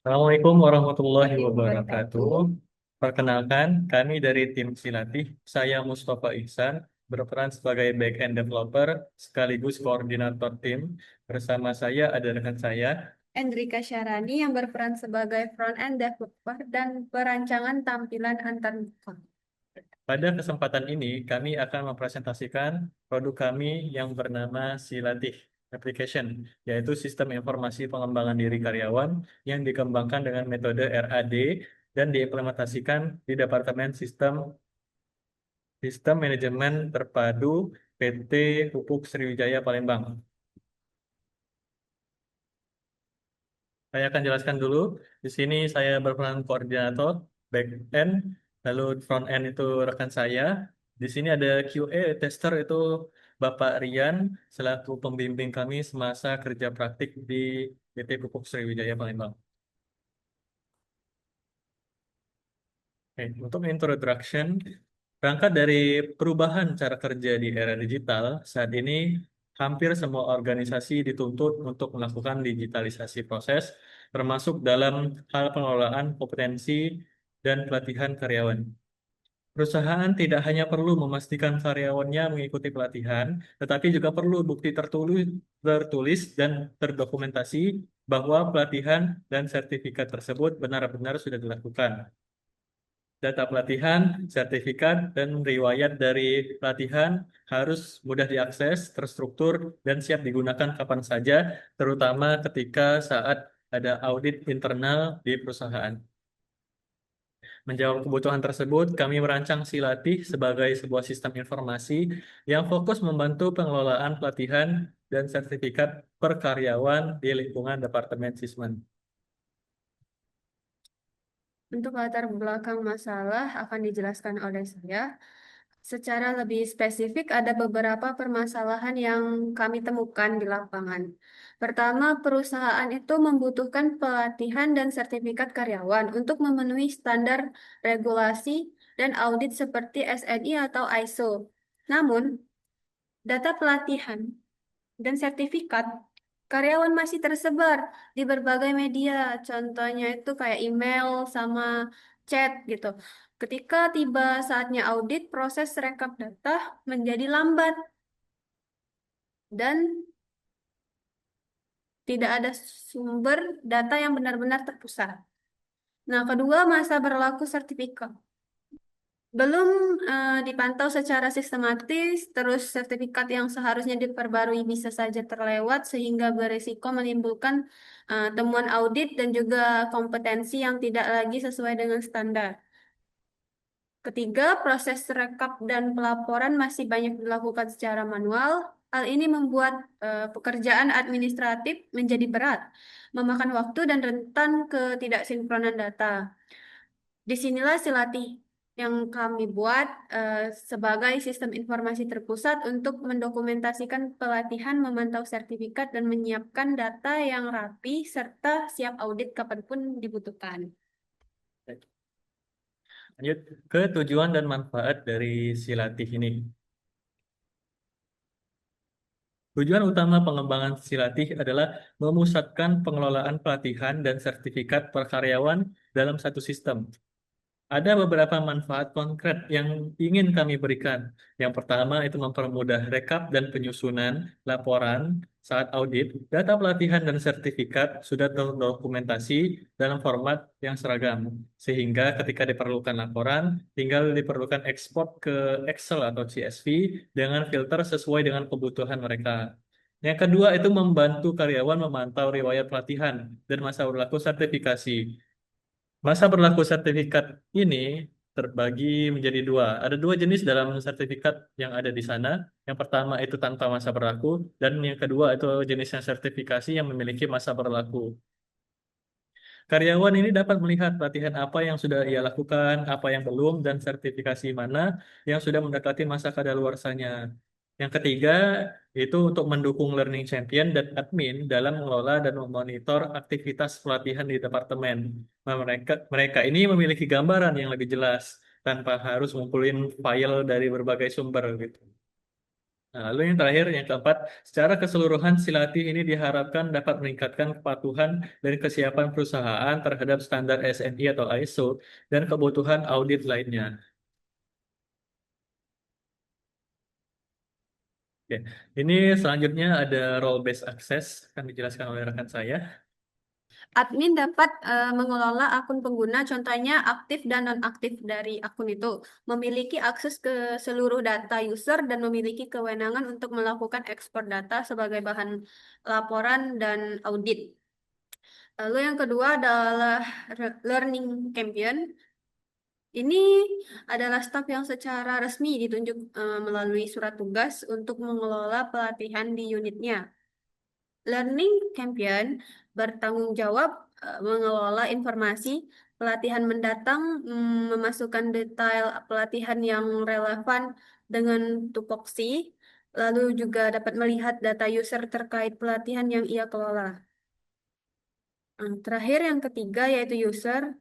Assalamualaikum warahmatullahi wabarakatuh. Wabarakatuh. Perkenalkan, kami dari tim Silatih, saya Mustafa Ihsan, berperan sebagai back-end developer sekaligus koordinator tim. Bersama saya ada rekan saya. Endrika Syarani yang berperan sebagai front-end developer dan perancangan tampilan antarmuka. Pada kesempatan ini, kami akan mempresentasikan produk kami yang bernama Silatih Application, yaitu sistem informasi pengembangan diri karyawan yang dikembangkan dengan metode RAD dan diimplementasikan di Departemen Sistem Manajemen Terpadu PT Pupuk Sriwijaya Palembang. Saya akan jelaskan dulu. Di sini saya berperan koordinator back end, lalu front end itu rekan saya. Di sini ada QA tester itu Bapak Rian selaku pembimbing kami semasa kerja praktik di PT Pupuk Sriwijaya Palembang. Oke, untuk introduction, berangkat dari perubahan cara kerja di era digital, saat ini hampir semua organisasi dituntut untuk melakukan digitalisasi proses, termasuk dalam hal pengelolaan kompetensi dan pelatihan karyawan. Perusahaan tidak hanya perlu memastikan karyawannya mengikuti pelatihan, tetapi juga perlu bukti tertulis dan terdokumentasi bahwa pelatihan dan sertifikat tersebut benar-benar sudah dilakukan. Data pelatihan, sertifikat, dan riwayat dari pelatihan harus mudah diakses, terstruktur, dan siap digunakan kapan saja, terutama ketika saat ada audit internal di perusahaan. Menjawab kebutuhan tersebut, kami merancang Silatih sebagai sebuah sistem informasi yang fokus membantu pengelolaan pelatihan dan sertifikat per karyawan di lingkungan Departemen Sismen. Untuk latar belakang masalah akan dijelaskan oleh saya. Secara lebih spesifik, ada beberapa permasalahan yang kami temukan di lapangan. Pertama, perusahaan itu membutuhkan pelatihan dan sertifikat karyawan untuk memenuhi standar regulasi dan audit seperti SNI atau ISO. Namun, data pelatihan dan sertifikat karyawan masih tersebar di berbagai media. Contohnya itu kayak email sama chat gitu. Ketika tiba saatnya audit, proses rekap data menjadi lambat dan tidak ada sumber data yang benar-benar terpusat. Nah, kedua, masa berlaku sertifikat. Belum dipantau secara sistematis, terus sertifikat yang seharusnya diperbarui bisa saja terlewat sehingga berisiko menimbulkan temuan audit dan juga kompetensi yang tidak lagi sesuai dengan standar. Ketiga, proses rekap dan pelaporan masih banyak dilakukan secara manual. Hal ini membuat pekerjaan administratif menjadi berat, memakan waktu dan rentan ketidaksinkronan data. Disinilah Silatih yang kami buat sebagai sistem informasi terpusat untuk mendokumentasikan pelatihan, memantau sertifikat, dan menyiapkan data yang rapi serta siap audit kapanpun dibutuhkan. Lanjut ke tujuan dan manfaat dari Silatih ini. Tujuan utama pengembangan Silatih adalah memusatkan pengelolaan pelatihan dan sertifikat per karyawan dalam satu sistem. Ada beberapa manfaat konkret yang ingin kami berikan. Yang pertama itu mempermudah rekap dan penyusunan laporan saat audit. Data pelatihan dan sertifikat sudah terdokumentasi dalam format yang seragam. Sehingga ketika diperlukan laporan, tinggal diperlukan ekspor ke Excel atau CSV dengan filter sesuai dengan kebutuhan mereka. Yang kedua itu membantu karyawan memantau riwayat pelatihan dan masa berlaku sertifikasi. Masa berlaku sertifikat ini terbagi menjadi dua. Ada dua jenis dalam sertifikat yang ada di sana. Yang pertama itu tanpa masa berlaku, dan yang kedua itu jenisnya sertifikasi yang memiliki masa berlaku. Karyawan ini dapat melihat pelatihan apa yang sudah ia lakukan, apa yang belum, dan sertifikasi mana yang sudah mendekati masa kadaluarsanya. Yang ketiga, itu untuk mendukung learning champion dan admin dalam mengelola dan memonitor aktivitas pelatihan di departemen. Nah, mereka ini memiliki gambaran yang lebih jelas tanpa harus ngumpulin file dari berbagai sumber gitu. Nah, lalu yang terakhir, yang keempat, secara keseluruhan Silati ini diharapkan dapat meningkatkan kepatuhan dan kesiapan perusahaan terhadap standar SNI atau ISO dan kebutuhan audit lainnya. Oke. Ini selanjutnya ada role based access, akan dijelaskan oleh rekan saya. Admin dapat mengelola akun pengguna, contohnya aktif dan nonaktif dari akun itu, memiliki akses ke seluruh data user dan memiliki kewenangan untuk melakukan ekspor data sebagai bahan laporan dan audit. Lalu yang kedua adalah learning champion. Ini adalah staf yang secara resmi ditunjuk melalui surat tugas untuk mengelola pelatihan di unitnya. Learning Champion bertanggung jawab mengelola informasi pelatihan mendatang, memasukkan detail pelatihan yang relevan dengan tupoksi, lalu juga dapat melihat data user terkait pelatihan yang ia kelola. Terakhir yang ketiga yaitu user,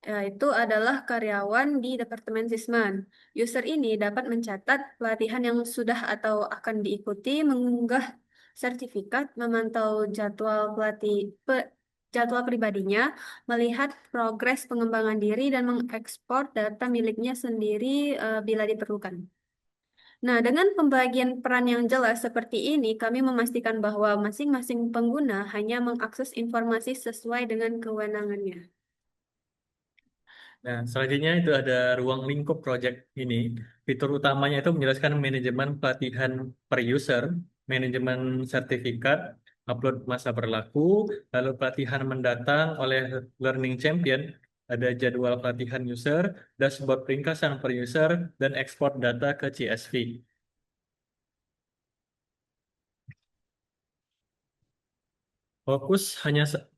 yaitu adalah karyawan di Departemen Sisman. User ini dapat mencatat pelatihan yang sudah atau akan diikuti, mengunggah sertifikat, memantau jadwal pribadinya, melihat progres pengembangan diri, dan mengekspor data miliknya sendiri bila diperlukan. Nah, dengan pembagian peran yang jelas seperti ini, kami memastikan bahwa masing-masing pengguna hanya mengakses informasi sesuai dengan kewenangannya. Nah, selanjutnya itu ada ruang lingkup project ini. Fitur utamanya itu menjelaskan manajemen pelatihan per user, manajemen sertifikat, upload masa berlaku, lalu pelatihan mendatang oleh Learning Champion, ada jadwal pelatihan user, dashboard ringkasan per user, dan ekspor data ke CSV.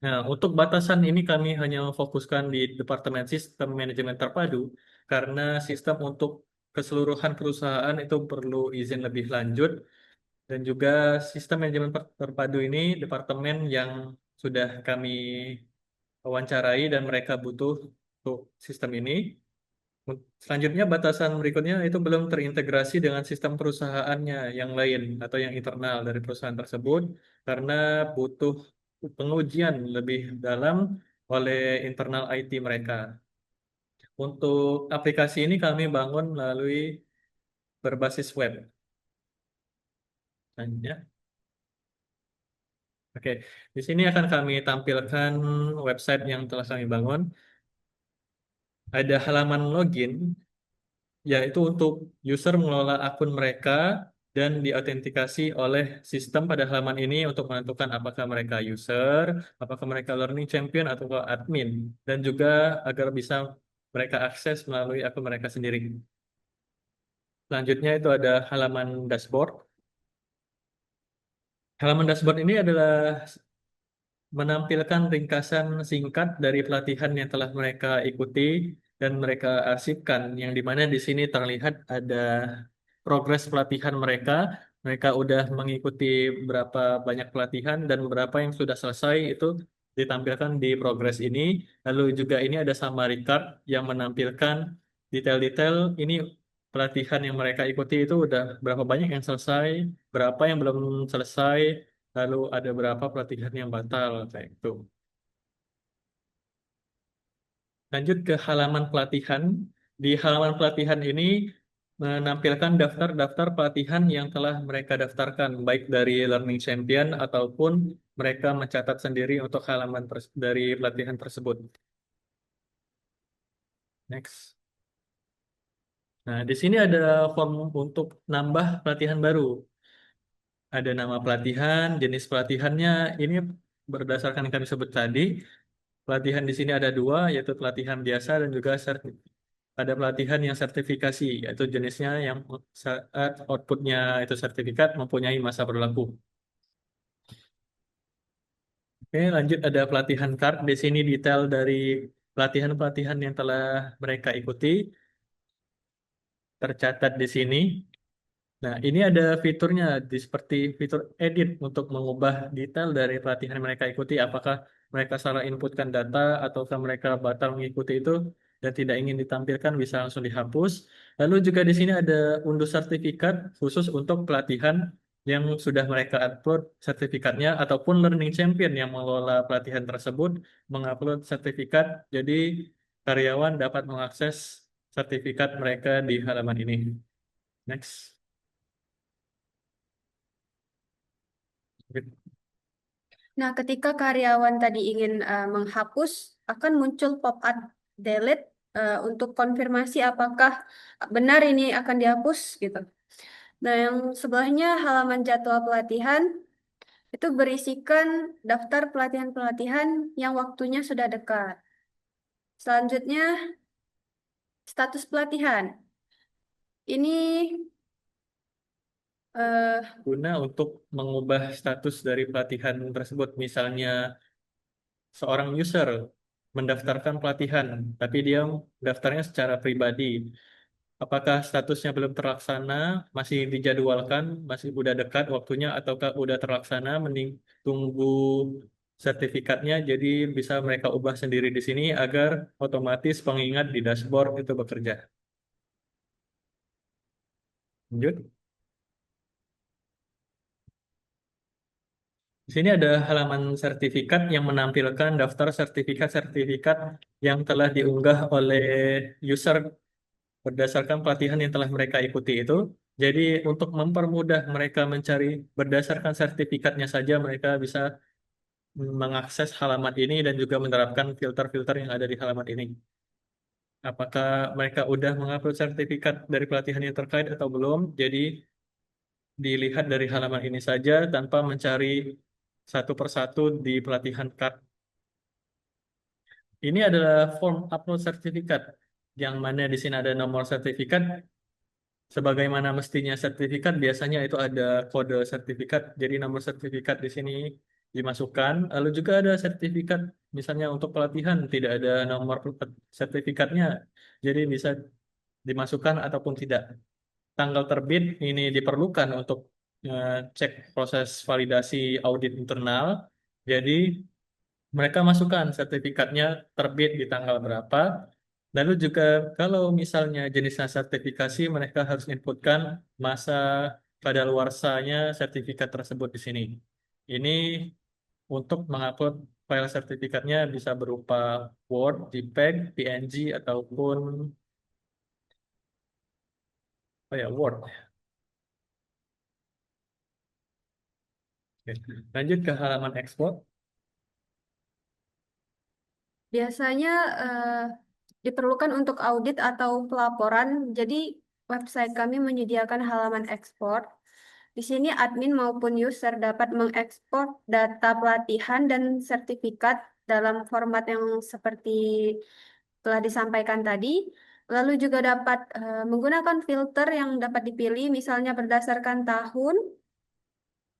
Nah, untuk batasan ini kami hanya fokuskan di Departemen Sistem Manajemen Terpadu karena sistem untuk keseluruhan perusahaan itu perlu izin lebih lanjut dan juga sistem manajemen terpadu ini departemen yang sudah kami wawancarai dan mereka butuh untuk sistem ini. Selanjutnya batasan berikutnya itu belum terintegrasi dengan sistem perusahaannya yang lain atau yang internal dari perusahaan tersebut karena butuh pengujian lebih dalam oleh internal IT mereka. Untuk aplikasi ini kami bangun melalui berbasis web. Selanjutnya. Oke, di sini akan kami tampilkan website yang telah kami bangun. Ada halaman login yaitu untuk user mengelola akun mereka dan diautentikasi oleh sistem pada halaman ini untuk menentukan apakah mereka user, apakah mereka learning champion atau admin, dan juga agar bisa mereka akses melalui akun mereka sendiri. Selanjutnya itu ada halaman dashboard. Halaman dashboard ini adalah menampilkan ringkasan singkat dari pelatihan yang telah mereka ikuti dan mereka arsipkan, yang dimana di sini terlihat ada progres pelatihan mereka. Mereka udah mengikuti berapa banyak pelatihan dan berapa yang sudah selesai itu ditampilkan di progres ini. Lalu juga ini ada summary card yang menampilkan detail-detail ini pelatihan yang mereka ikuti itu udah berapa banyak yang selesai, berapa yang belum selesai, lalu ada berapa pelatihan yang batal kayak gitu. Lanjut ke halaman pelatihan. Di halaman pelatihan ini menampilkan daftar-daftar pelatihan yang telah mereka daftarkan, baik dari Learning Champion ataupun mereka mencatat sendiri untuk halaman dari pelatihan tersebut. Next. Nah, di sini ada form untuk nambah pelatihan baru. Ada nama pelatihan, jenis pelatihannya ini berdasarkan yang kami sebut tadi. Pelatihan di sini ada dua, yaitu pelatihan biasa dan juga ada pelatihan yang sertifikasi, yaitu jenisnya yang saat outputnya itu sertifikat mempunyai masa berlaku. Oke, lanjut ada pelatihan card. Di sini detail dari pelatihan-pelatihan yang telah mereka ikuti tercatat di sini. Nah, ini ada fiturnya seperti fitur edit untuk mengubah detail dari pelatihan yang mereka ikuti. Apakah mereka salah inputkan data ataukah mereka batal mengikuti itu? dan tidak ingin ditampilkan bisa langsung dihapus. Lalu juga di sini ada unduh sertifikat khusus untuk pelatihan yang sudah mereka upload sertifikatnya ataupun Learning Champion yang mengelola pelatihan tersebut mengupload sertifikat. Jadi karyawan dapat mengakses sertifikat mereka di halaman ini. Next. Nah, ketika karyawan tadi ingin menghapus, akan muncul pop-up delete untuk konfirmasi apakah benar ini akan dihapus gitu. Nah, yang sebelahnya halaman jadwal pelatihan itu berisikan daftar pelatihan-pelatihan yang waktunya sudah dekat. Selanjutnya, status pelatihan. Ini eh, Guna untuk mengubah status dari pelatihan tersebut. Misalnya seorang user mendaftarkan pelatihan, tapi dia daftarnya secara pribadi. Apakah statusnya belum terlaksana, masih dijadwalkan, masih udah dekat waktunya, ataukah udah terlaksana, mending tunggu sertifikatnya, jadi bisa mereka ubah sendiri di sini agar otomatis pengingat di dashboard itu bekerja. Lanjut. Di sini ada halaman sertifikat yang menampilkan daftar sertifikat-sertifikat yang telah diunggah oleh user berdasarkan pelatihan yang telah mereka ikuti itu. Jadi untuk mempermudah mereka mencari berdasarkan sertifikatnya saja, mereka bisa mengakses halaman ini dan juga menerapkan filter-filter yang ada di halaman ini. Apakah mereka udah mengupload sertifikat dari pelatihan yang terkait atau belum? Jadi dilihat dari halaman ini saja tanpa mencari satu persatu di pelatihan card. Ini adalah form upload sertifikat, yang mana di sini ada nomor sertifikat. Sebagaimana mestinya sertifikat, biasanya itu ada kode sertifikat. Jadi nomor sertifikat di sini dimasukkan. Lalu juga ada sertifikat, misalnya untuk pelatihan tidak ada nomor sertifikatnya. Jadi bisa dimasukkan ataupun tidak. Tanggal terbit ini diperlukan untuk cek proses validasi audit internal. Jadi mereka masukkan sertifikatnya terbit di tanggal berapa. Lalu juga kalau misalnya jenisnya sertifikasi, mereka harus inputkan masa kadaluarsanya sertifikat tersebut di sini. Ini untuk mengupload file sertifikatnya bisa berupa Word, JPEG, PNG, ataupun Word. Oke. Lanjut ke halaman ekspor. biasanya diperlukan untuk audit atau pelaporan. Jadi, website kami menyediakan halaman ekspor. Di sini admin maupun user dapat mengekspor data pelatihan dan sertifikat dalam format yang seperti telah disampaikan tadi. Lalu juga dapat menggunakan filter yang dapat dipilih, misalnya berdasarkan tahun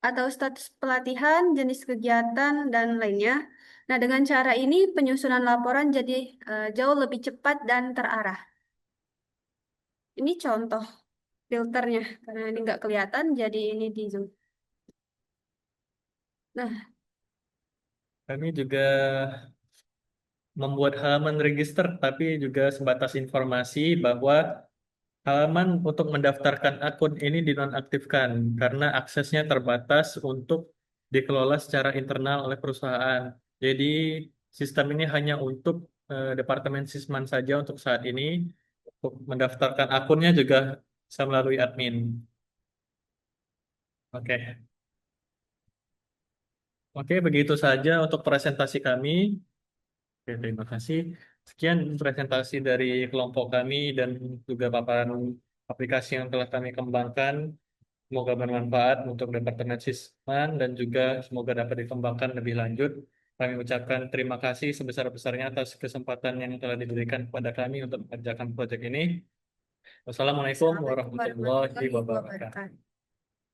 atau status pelatihan, jenis kegiatan, dan lainnya. Nah, dengan cara ini penyusunan laporan jadi jauh lebih cepat dan terarah. Ini contoh filternya, karena ini nggak kelihatan, jadi ini di zoom. Nah, Kami juga membuat halaman register, tapi juga sebatas informasi bahwa halaman untuk mendaftarkan akun ini dinonaktifkan karena aksesnya terbatas untuk dikelola secara internal oleh perusahaan. Jadi sistem ini hanya untuk Departemen Sisman saja untuk saat ini. Untuk mendaftarkan akunnya juga bisa melalui admin. Oke, Oke, begitu saja untuk presentasi kami. Oke, terima kasih. Sekian presentasi dari kelompok kami dan juga paparan aplikasi yang telah kami kembangkan. Semoga bermanfaat untuk Departemen Sisman dan juga semoga dapat dikembangkan lebih lanjut. Kami ucapkan terima kasih sebesar-besarnya atas kesempatan yang telah diberikan kepada kami untuk mengerjakan proyek ini. Wassalamualaikum Assalamualaikum warahmatullahi warahmatullahi wabarakatuh. wabarakatuh.